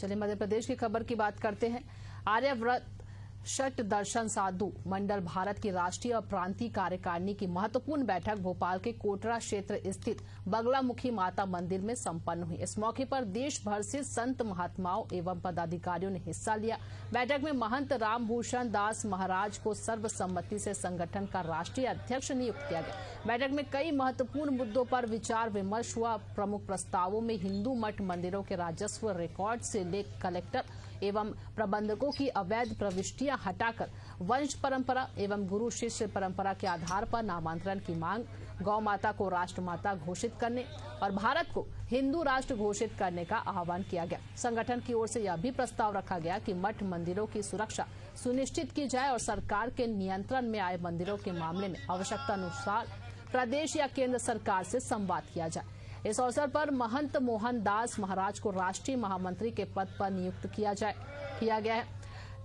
चलिए मध्य प्रदेश की खबर की बात करते हैं। आर्यव्रत षट दर्शन साधु मंडल भारत की राष्ट्रीय और प्रांतीय कार्यकारिणी की महत्वपूर्ण बैठक भोपाल के कोटरा क्षेत्र स्थित बगलामुखी माता मंदिर में संपन्न हुई। इस मौके पर देश भर से संत महात्माओं एवं पदाधिकारियों ने हिस्सा लिया। बैठक में महंत रामभूषण दास महाराज को सर्वसम्मति से संगठन का राष्ट्रीय अध्यक्ष नियुक्त किया गया। बैठक में कई महत्वपूर्ण मुद्दों पर विचार विमर्श हुआ। प्रमुख प्रस्तावों में हिंदू मठ मंदिरों के राजस्व रिकॉर्ड से लेकर कलेक्टर एवं प्रबंधकों की अवैध प्रविष्टियां हटाकर वंश परंपरा एवं गुरु शिष्य परंपरा के आधार पर नामांतरण की मांग, गौ माता को राष्ट्रमाता घोषित करने और भारत को हिंदू राष्ट्र घोषित करने का आह्वान किया गया। संगठन की ओर से यह भी प्रस्ताव रखा गया कि मठ मंदिरों की सुरक्षा सुनिश्चित की जाए और सरकार के नियंत्रण में आए मंदिरों के मामले में आवश्यकता अनुसार प्रदेश या केंद्र सरकार से संवाद किया जाए। इस अवसर पर महंत मोहन दास महाराज को राष्ट्रीय महामंत्री के पद पर नियुक्त किया गया है,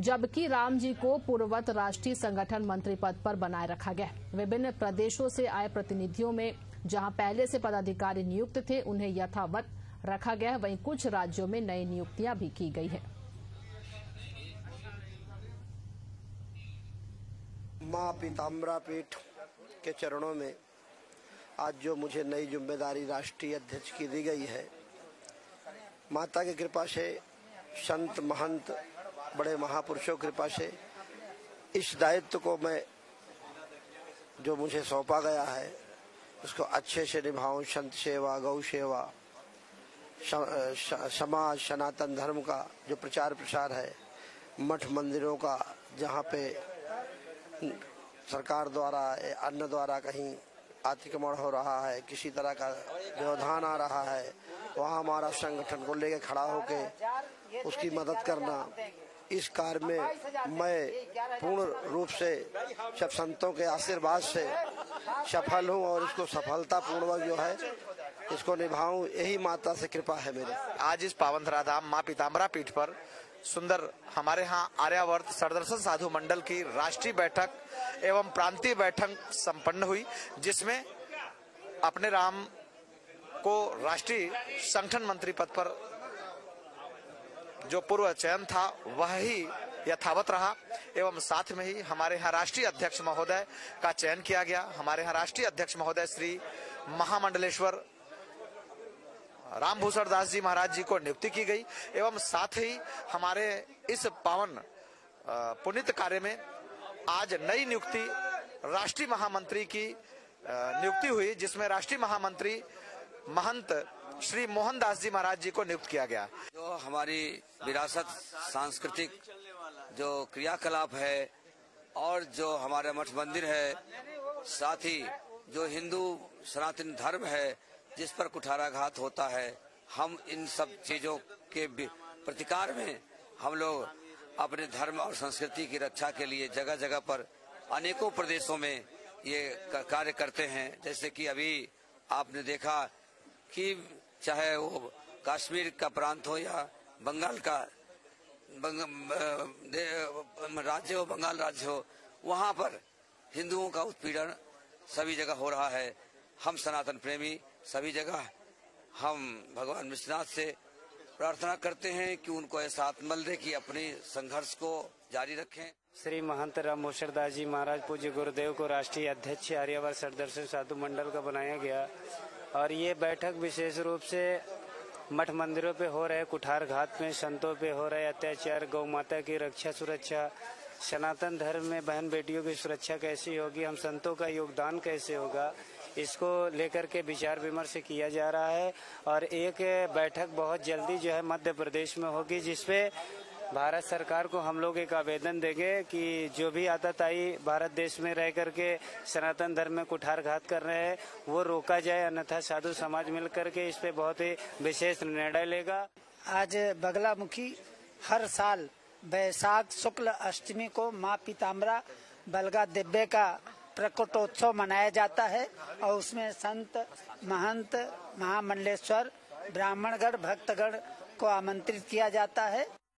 जबकि राम जी को पूर्ववत राष्ट्रीय संगठन मंत्री पद पर बनाए रखा गया है। विभिन्न प्रदेशों से आए प्रतिनिधियों में जहां पहले से पदाधिकारी नियुक्त थे उन्हें यथावत रखा गया है, वहीं कुछ राज्यों में नई नियुक्तियां भी की गई है। मां पीताम्बरा पीठ के चरणों में आज जो मुझे नई जिम्मेदारी राष्ट्रीय अध्यक्ष की दी गई है, माता की कृपा से, संत महंत बड़े महापुरुषों की कृपा से इस दायित्व को मैं जो मुझे सौंपा गया है उसको अच्छे से निभाऊं। संत सेवा, गौ सेवा, समाज सनातन धर्म का जो प्रचार प्रसार है, मठ मंदिरों का जहाँ पे सरकार द्वारा अन्य द्वारा कहीं अतिक्रमण हो रहा है, किसी तरह का व्यवधान आ रहा है, वहाँ हमारा संगठन को लेकर खड़ा होकर उसकी मदद करना। इस कार्य में मैं पूर्ण रूप से सब संतों के आशीर्वाद से सफल हूँ और इसको सफलता पूर्वक जो है इसको निभाऊं, यही माता से कृपा है मेरी। आज इस पावन धराधाम मां पीताम्बरा पीठ पर सुंदर हमारे यहाँ आर्यावर्त षटदर्शन साधु मंडल की राष्ट्रीय बैठक एवं प्रांतीय बैठक संपन्न हुई, जिसमें अपने राम को राष्ट्रीय संगठन मंत्री पद पर जो पूर्व चयन था वह ही यथावत रहा एवं साथ में ही हमारे यहाँ राष्ट्रीय अध्यक्ष महोदय का चयन किया गया। हमारे यहाँ राष्ट्रीय अध्यक्ष महोदय श्री महामंडलेश्वर रामभूषण दास जी महाराज जी को नियुक्ति की गई एवं साथ ही हमारे इस पावन पुनीत कार्य में आज नई नियुक्ति राष्ट्रीय महामंत्री की नियुक्ति हुई, जिसमें राष्ट्रीय महामंत्री महंत श्री मोहन दास जी महाराज जी को नियुक्त किया गया। जो हमारी विरासत, सांस्कृतिक जो क्रियाकलाप है और जो हमारा मठ मंदिर है, साथ ही जो हिंदू सनातन धर्म है जिस पर कुठाराघात होता है, हम इन सब चीजों के प्रतिकार में हम लोग अपने धर्म और संस्कृति की रक्षा के लिए जगह जगह पर अनेकों प्रदेशों में ये कार्य करते हैं। जैसे कि अभी आपने देखा कि चाहे वो कश्मीर का प्रांत हो या बंगाल का राज्य हो, बंगाल राज्य हो, वहाँ पर हिंदुओं का उत्पीड़न सभी जगह हो रहा है। हम सनातन प्रेमी सभी जगह हम भगवान विश्वनाथ से प्रार्थना करते हैं कि उनको ऐसा आत्मबल दे कि अपने संघर्ष को जारी रखें। श्री महंत रामभूषण दास जी महाराज पूज्य गुरुदेव को राष्ट्रीय अध्यक्ष आर्यावर्त षटदर्शन साधु मंडल का बनाया गया और ये बैठक विशेष रूप से मठ मंदिरों पे हो रहे कुठारघात में, संतों पे हो रहे अत्याचार, गौ माता की रक्षा सुरक्षा, सनातन धर्म में बहन बेटियों की सुरक्षा कैसी होगी, हम संतों का योगदान कैसे होगा, इसको लेकर के विचार विमर्श किया जा रहा है। और एक बैठक बहुत जल्दी जो है मध्य प्रदेश में होगी, जिसपे भारत सरकार को हम लोग एक आवेदन देंगे कि जो भी आतताई भारत देश में रह करके सनातन धर्म में कुठारघात कर रहे हैं वो रोका जाए, अन्यथा साधु समाज मिल करके इस पे बहुत ही विशेष निर्णय लेगा। आज बगलामुखी हर साल बैसाख शुक्ल अष्टमी को माँ पीताम्बरा बलगा दिव्य का प्रकटोत्सव मनाया जाता है और उसमें संत महंत महामंडलेश्वर ब्राह्मणगण भक्तगण को आमंत्रित किया जाता है।